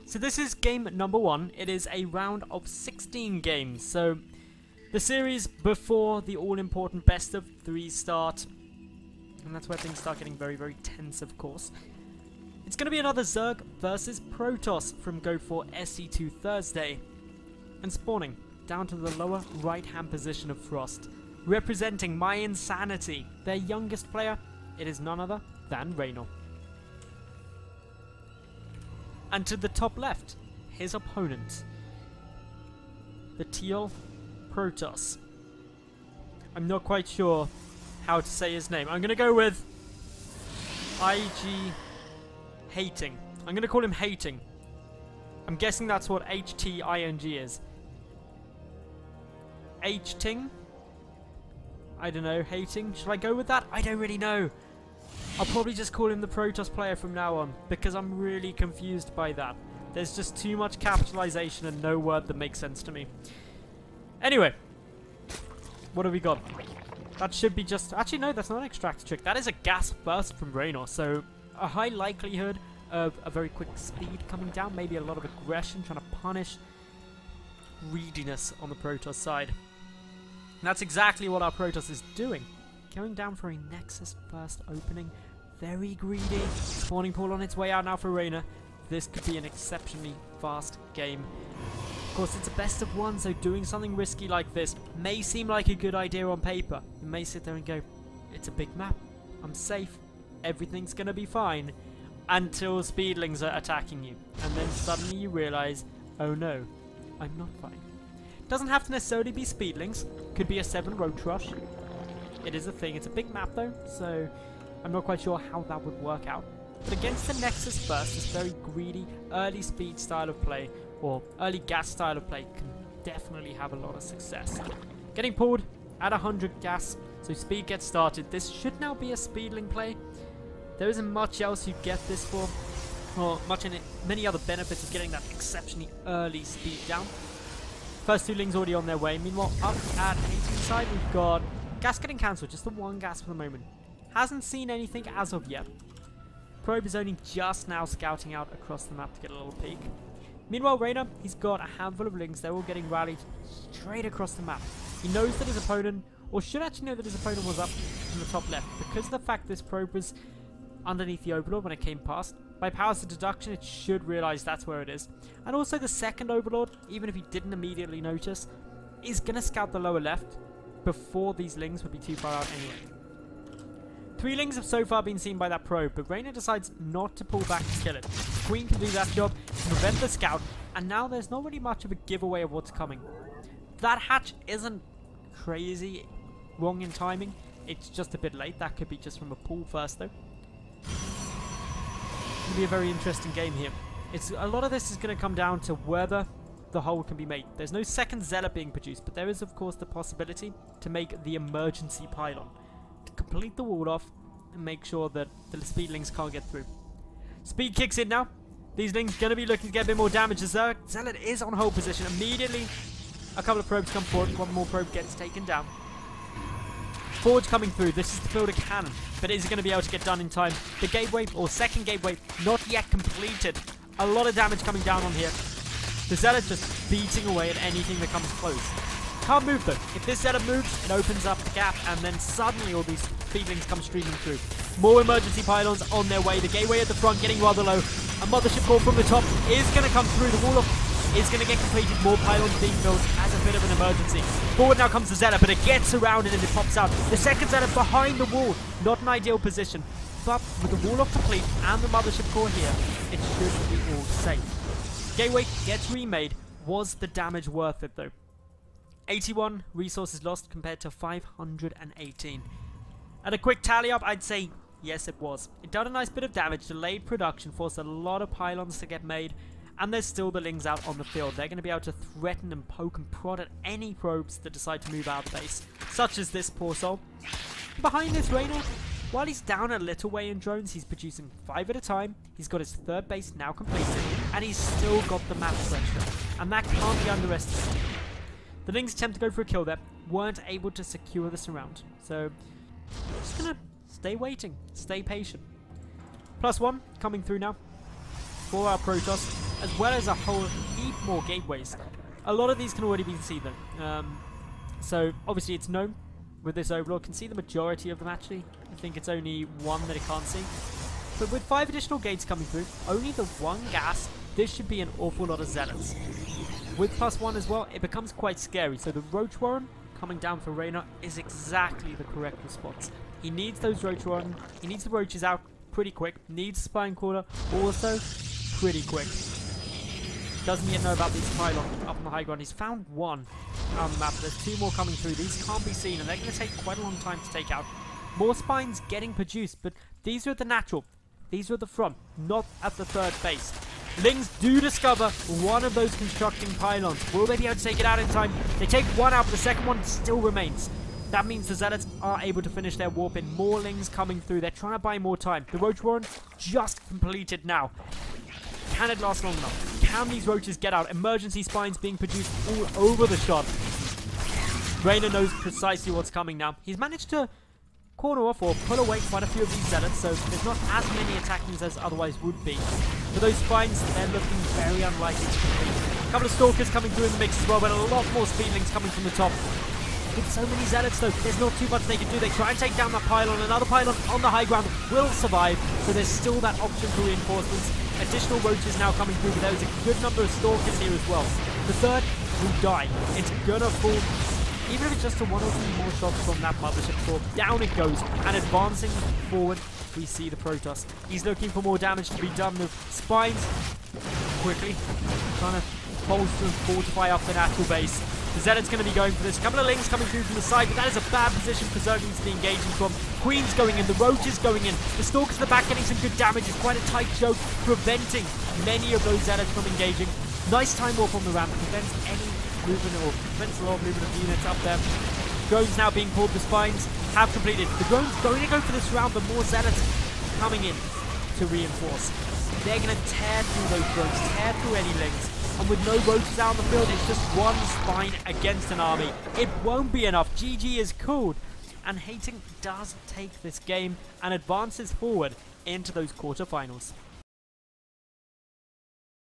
So this is game number 1. It is a round of 16 games. So the series before the all-important best of 3 start. And that's where things start getting very, very tense, of course. It's going to be another Zerg versus Protoss from Go for SC2 Thursday. And spawning down to the lower right-hand position of Frost. Representing my insanity, their youngest player, it is none other than Reynor. And to the top left, his opponent, the Teal Protoss. I'm not quite sure how to say his name. I'm going to go with llgHtInG. I'm going to call him Hating. I'm guessing that's what llgHtInG is. llgHtInG? I don't know, Hating? Should I go with that? I don't really know. I'll probably just call him the Protoss player from now on, because I'm really confused by that. There's just too much capitalization and no word that makes sense to me. Anyway, what have we got? That should be just... Actually, no, that's not an extractor trick. That is a gas burst from Reynor, so a high likelihood of a very quick speed coming down, maybe a lot of aggression, trying to punish greediness on the Protoss side. And that's exactly what our Protoss is doing. Going down for a Nexus burst opening. Very greedy. Spawning pool on its way out now for Reynor. This could be an exceptionally fast game. Of course, it's a best of 1, so doing something risky like this may seem like a good idea on paper. You may sit there and go, it's a big map. I'm safe. Everything's going to be fine. Until speedlings are attacking you. And then suddenly you realize, oh no, I'm not fine. Doesn't have to necessarily be speedlings. Could be a 7 roach rush. It is a thing. It's a big map though, so I'm not quite sure how that would work out. But against the Nexus Burst, this very greedy, early speed style of play, or early gas style of play, can definitely have a lot of success. Getting pulled at 100 gas, so speed gets started. This should now be a speedling play. There isn't much else you get this for, or many other benefits of getting that exceptionally early speed down. First 2 lings already on their way. Meanwhile, up at 18 side, we've got gas getting cancelled, just the 1 gas for the moment. Hasn't seen anything as of yet. Probe is only just now scouting out across the map to get a little peek. Meanwhile, Reynor, he's got a handful of lings. They're all getting rallied straight across the map. He knows that his opponent, or should actually know that his opponent was up in the top left. Because of the fact this probe was underneath the Overlord when it came past, by powers of deduction, it should realise that's where it is. And also the second Overlord, even if he didn't immediately notice, is going to scout the lower left before these lings would be too far out anyway. 3 lings have so far been seen by that probe, but Reynor decides not to pull back to kill it. Queen can do that job to prevent the scout, and now there's not really much of a giveaway of what's coming. That hatch isn't crazy wrong in timing, it's just a bit late. That could be just from a pull first though. It's going to be a very interesting game here. A lot of this is going to come down to whether the hole can be made. There's no second Zealot being produced, but there is of course the possibility to make the emergency pylon. To complete the wall off and make sure that the speedlings can't get through. Speed kicks in now. These lings going to be looking to get a bit more damage as Zealot is on hold position. Immediately a couple of probes come forward. 1 more probe gets taken down. Forge coming through. This is to build a cannon, but is it going to be able to get done in time? The gateway, or second gateway, not yet completed. A lot of damage coming down on here. The Zealot just beating away at anything that comes close. Can't move though. If this Zealot moves, it opens up the gap, and then suddenly all these speedlings come streaming through. More emergency pylons on their way. The gateway at the front getting rather low. A mothership core from the top is going to come through. The wall is going to get completed. More pylons being built as a bit of an emergency. Forward now comes the Zealot, but it gets surrounded and it pops out. The second Zealot behind the wall. Not an ideal position. But with the wall off complete and the mothership core here, it should be all safe. Gateway gets remade. Was the damage worth it though? 81 resources lost compared to 518. At a quick tally up, I'd say yes, it was. It done a nice bit of damage, delayed production, forced a lot of pylons to get made, and there's still the lings out on the field. They're going to be able to threaten and poke and prod at any probes that decide to move out of base, such as this poor soul. Behind this Reynor, while he's down a little way in drones, he's producing 5 at a time. He's got his 3rd base now completed, and he's still got the map pressure, and that can't be underestimated. The lings attempt to go for a kill there, weren't able to secure the surround, so just gonna stay waiting, stay patient. +1 coming through now for our Protoss. as well as a whole heap more gateways. A lot of these can already be seen though. So obviously it's known with this overlord. Can see the majority of them actually. I think it's only one that it can't see. But with 5 additional gates coming through, only the 1 gas, this should be an awful lot of zealots. With +1 as well, it becomes quite scary. So the Roach Warren coming down for Reynor is exactly the correct response. He needs those Roach Warren, he needs the roaches out pretty quick, needs Spine Caller also pretty quick. Doesn't yet know about these pylons up on the high ground. He's found 1 on the map. There's 2 more coming through. These can't be seen and they're going to take quite a long time to take out. More spines getting produced, but these are at the natural. These are at the front, not at the 3rd base. Lings do discover one of those constructing pylons. Will they be able to take it out in time? They take 1 out, but the second one still remains. That means the Zealots are able to finish their warp in. More Lings coming through. They're trying to buy more time. The Roach Warren just completed now. Can it last long enough? Can these roaches get out? Emergency spines being produced all over the shot. Reynor knows precisely what's coming now. He's managed to corner off or pull away quite a few of these zealots, so there's not as many attacking as otherwise would be. For those spines, they're looking very unlikely to complete. A couple of stalkers coming through in the mix as well, but a lot more speedlings coming from the top. With so many zealots though, there's not too much they can do. They try and take down that pylon. Another pylon on the high ground will survive, so there's still that option for reinforcements. Additional roaches now coming through, but there's a good number of stalkers here as well. The 3rd will die. It's gonna fall. Even if it's just a 1 or 2 more shots from that mothership core, down it goes, and advancing forward, we see the Protoss. He's looking for more damage to be done with spines. Quickly, trying to bolster and fortify up the natural base. The Zealot's going to be going for this. A couple of Lings coming through from the side, but that is a bad position for Zerglings to be engaging from. Queen's going in, the Roach is going in. The Stalkers at the back getting some good damage. It's quite a tight choke, preventing many of those Zealots from engaging. Nice time warp on the ramp, prevents any movement or prevents a lot of movement of units up there. Drones now being pulled, the spines have completed. The drones going to go for this round, but more Zealots coming in to reinforce. They're going to tear through those drones, tear through any Lings. And with no roaches out on the field, it's just 1 spine against an army. It won't be enough. GG is called. And llgHtInG does take this game and advances forward into those quarterfinals.